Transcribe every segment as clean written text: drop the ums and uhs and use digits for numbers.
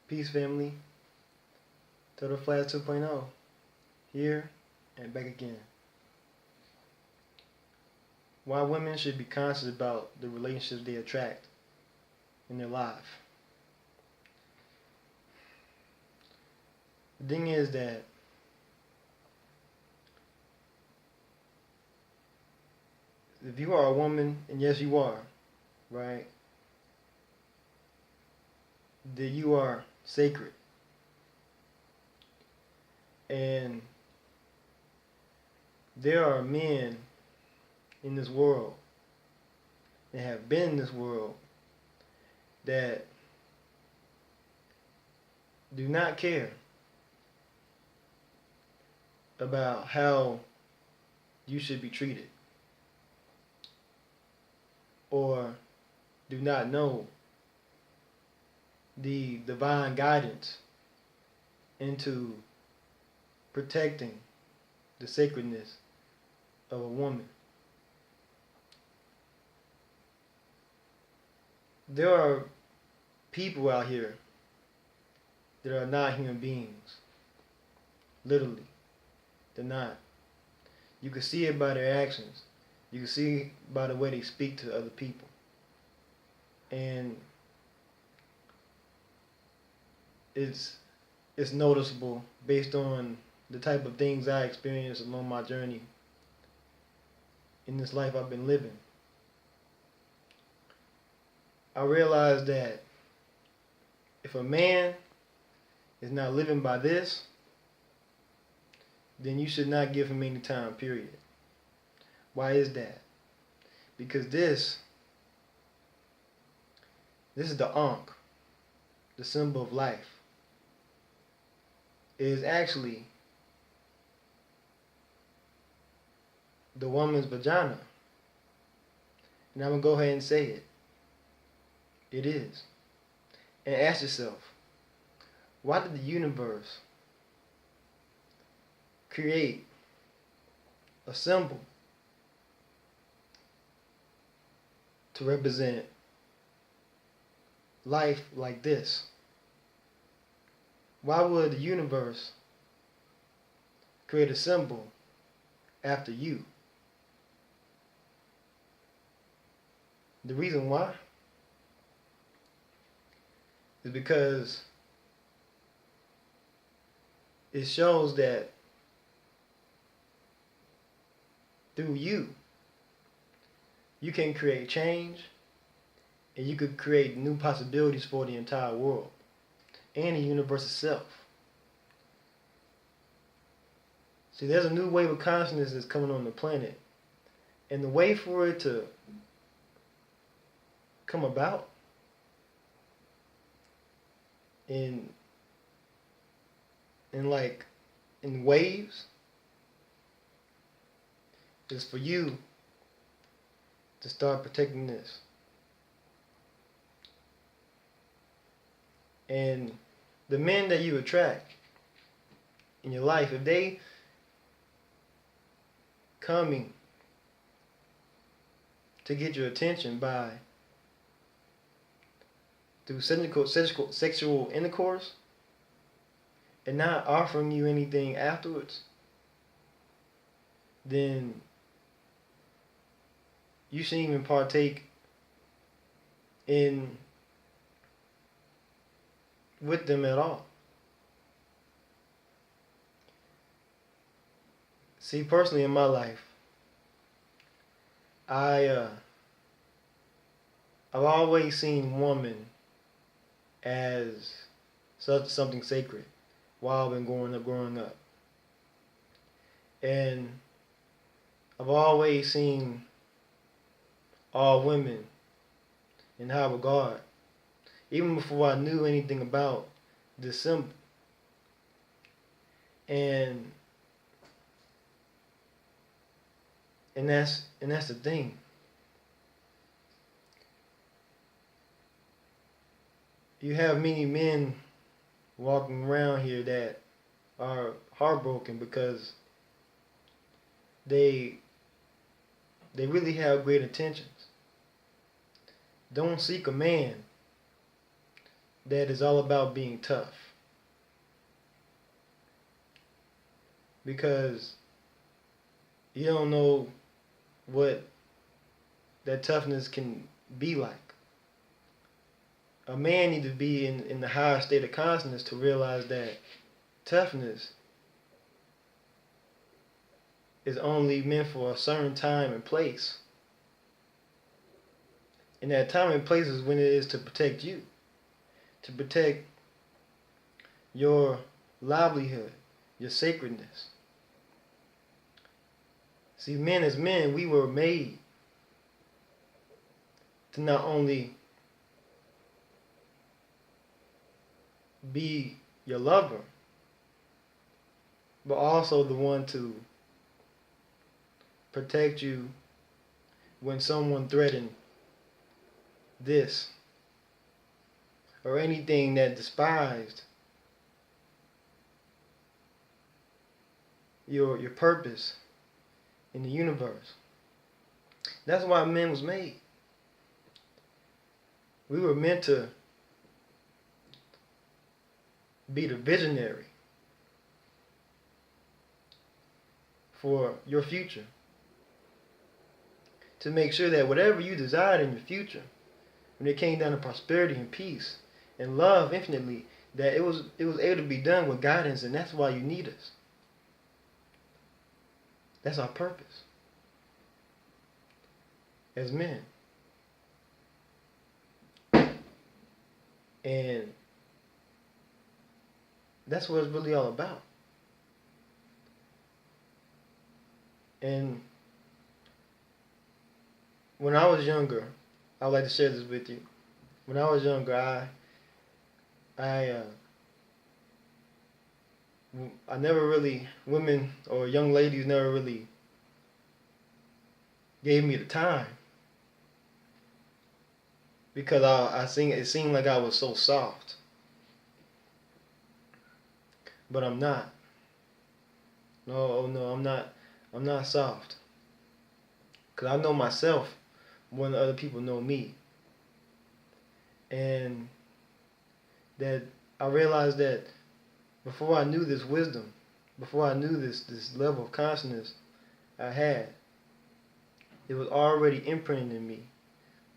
Peace, family. Total Flash 2.0. Here and back again. Why women should be conscious about the relationships they attract in their life. The thing is that if you are a woman, and yes you are, right, then you are sacred. And there are men in this world that have been in this world that do not care about how you should be treated, or do not know the divine guidance into protecting the sacredness of a woman. There are people out here that are not human beings. Literally. They're not. You can see it by their actions. You can see it by the way they speak to other people. And it's noticeable based on the type of things I experienced along my journey in this life I've been living. I realized that if a man is not living by this, then you should not give him any time, period. Why is that? Because this is the Ankh, the symbol of life. It is actually the woman's vagina. And I'm going to go ahead and say it. It is. And ask yourself, why did the universe create a symbol to represent life like this? Why would the universe create a symbol after you? The reason why is because it shows that through you can create change, and you could create new possibilities for the entire world and the universe itself. See, there's a new wave of consciousness that's coming on the planet, and the way for it to come about in waves is for you to start protecting this. And the men that you attract in your life, if they coming to get your attention by through sexual intercourse and not offering you anything afterwards, then you shouldn't even partake in with them at all. See, personally in my life, I've always seen woman as something sacred while I've been growing up. And I've always seen all women in high regard, even before I knew anything about this symbol. And that's the thing. You have many men walking around here that are heartbroken because they really have great intentions. Don't seek a man that is all about being tough. Because you don't know what that toughness can be like. A man needs to be in the higher state of consciousness to realize that toughness is only meant for a certain time and place. And that time and place is when it is to protect you, to protect your livelihood, your sacredness. See, men as men, we were made to not only be your lover, but also the one to protect you when someone threatens this or anything that despised your purpose in the universe. That's why men was made. We were meant to be the visionary for your future. To make sure that whatever you desired in your future, when it came down to prosperity and peace and love infinitely, that it was able to be done with guidance, and that's why you need us. That's our purpose as men. And that's what it's really all about. And when I was younger, I would like to share this with you. When I was younger, I never really, women or young ladies never really gave me the time, because it seemed like I was so soft. But I'm not. No, I'm not. I'm not soft. Because I know myself more than other people know me. And that I realized that before I knew this wisdom, before I knew this level of consciousness I had, it was already imprinted in me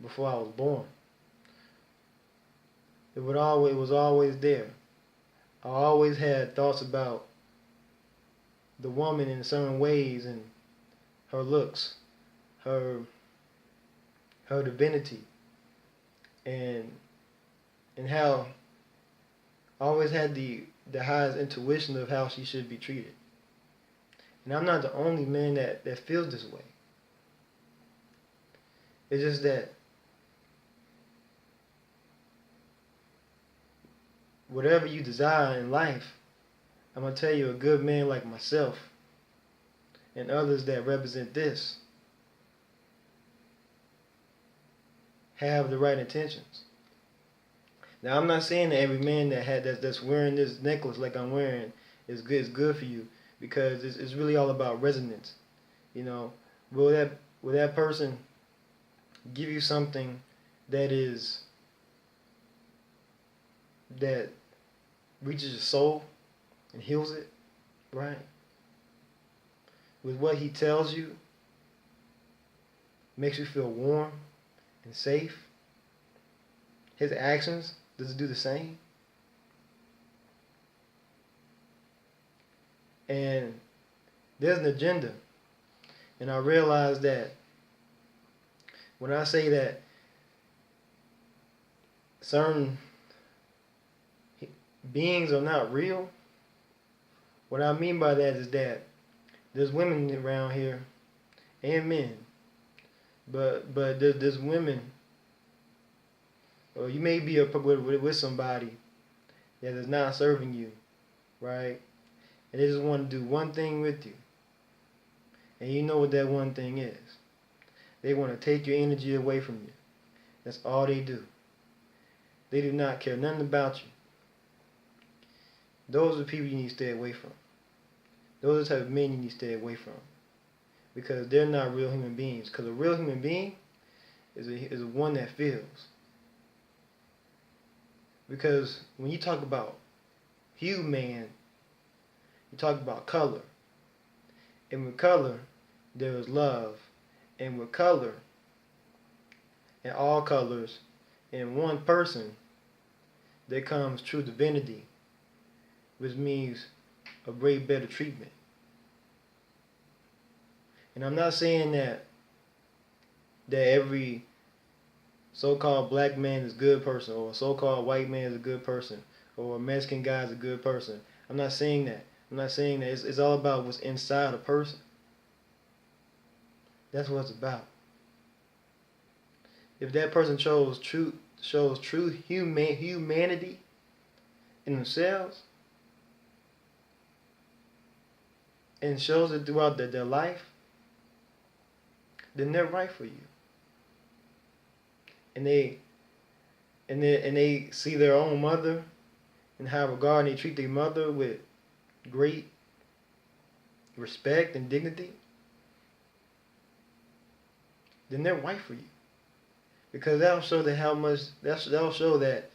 before I was born. It was always there. I always had thoughts about the woman in certain ways, and her looks, her divinity, and how I always had the highest intuition of how she should be treated. And I'm not the only man that feels this way. It's just that whatever you desire in life, I'm going to tell you, a good man like myself and others that represent this have the right intentions. Now, I'm not saying that every man that's wearing this necklace like I'm wearing is good for you, because it's really all about resonance. You know, will that person give you something that reaches your soul and heals it, right? With what he tells you, makes you feel warm and safe. His actions, does it do the same? And there's an agenda. And I realize that when I say that certain beings are not real, what I mean by that is that there's women around here and men, but there's women, or you may be with somebody that is not serving you, right? And they just want to do one thing with you, and you know what that one thing is. They want to take your energy away from you. That's all they do. They do not care nothing about you. Those are the people you need to stay away from. Those are the type of men you need to stay away from, because they're not real human beings. Because a real human being is one that feels. Because when you talk about human, you talk about color. And with color, there is love. And with color, and all colors, in one person, there comes true divinity, which means a great better treatment. And I'm not saying that every so-called black man is a good person, or a so-called white man is a good person, or a Mexican guy is a good person. I'm not saying that. I'm not saying that. It's all about what's inside a person. That's what it's about. If that person shows true humanity in themselves, and shows it throughout their life, then they're right for you. And they see their own mother and how regard they treat their mother with great respect and dignity, then they're right for you. Because that'll show that'll show that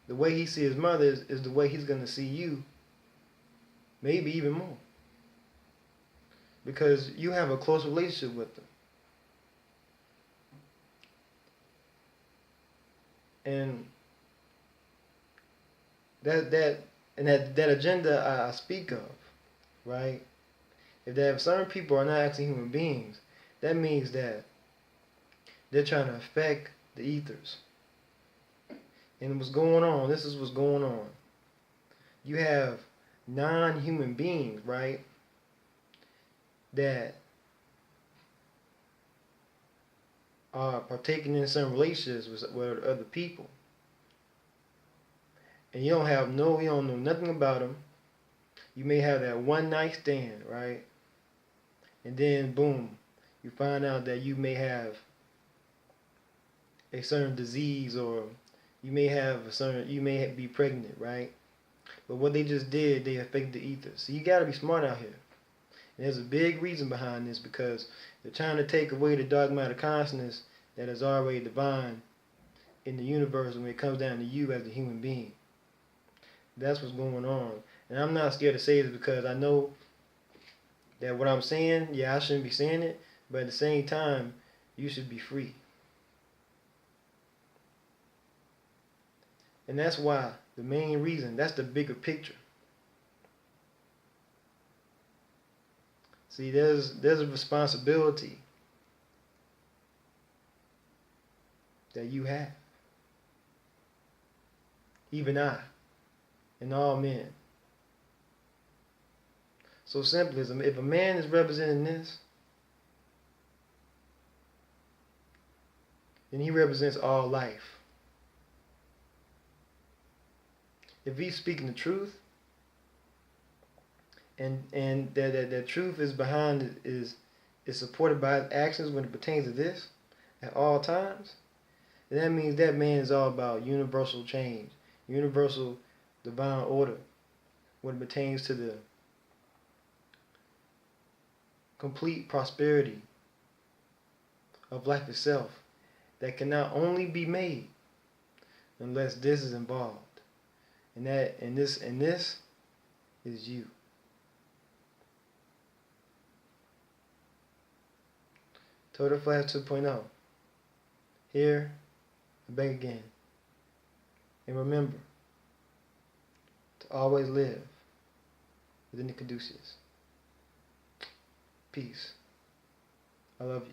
the way he sees his mother is the way he's gonna see you, maybe even more. Because you have a close relationship with them. And that agenda I speak of, right? If certain people are not actually human beings, that means that they're trying to affect the ethers. And what's going on, this is what's going on. You have non-human beings, right, that are partaking in some relationships with other people. And you don't know nothing about them. You may have that one night stand, right? And then boom, you find out that you may have a certain disease, or you may be pregnant, right? But what they just did, they affected the ether. So you gotta be smart out here. And there's a big reason behind this, because they're trying to take away the dark matter consciousness that is already divine in the universe when it comes down to you as a human being. That's what's going on. And I'm not scared to say this, because I know that what I'm saying, yeah, I shouldn't be saying it, but at the same time, you should be free. And that's why, the main reason, that's the bigger picture. See, there's a responsibility that you have. Even I, and all men. So simply, if a man is representing this, then he represents all life. If he's speaking the truth, and that truth is behind is supported by his actions when it pertains to this at all times, then that means that man is all about universal change, universal divine order when it pertains to the complete prosperity of life itself, that cannot only be made unless this is involved. And this is you. Total Flash 2.0. Here, and back again. And remember to always live within the caduceus. Peace. I love you.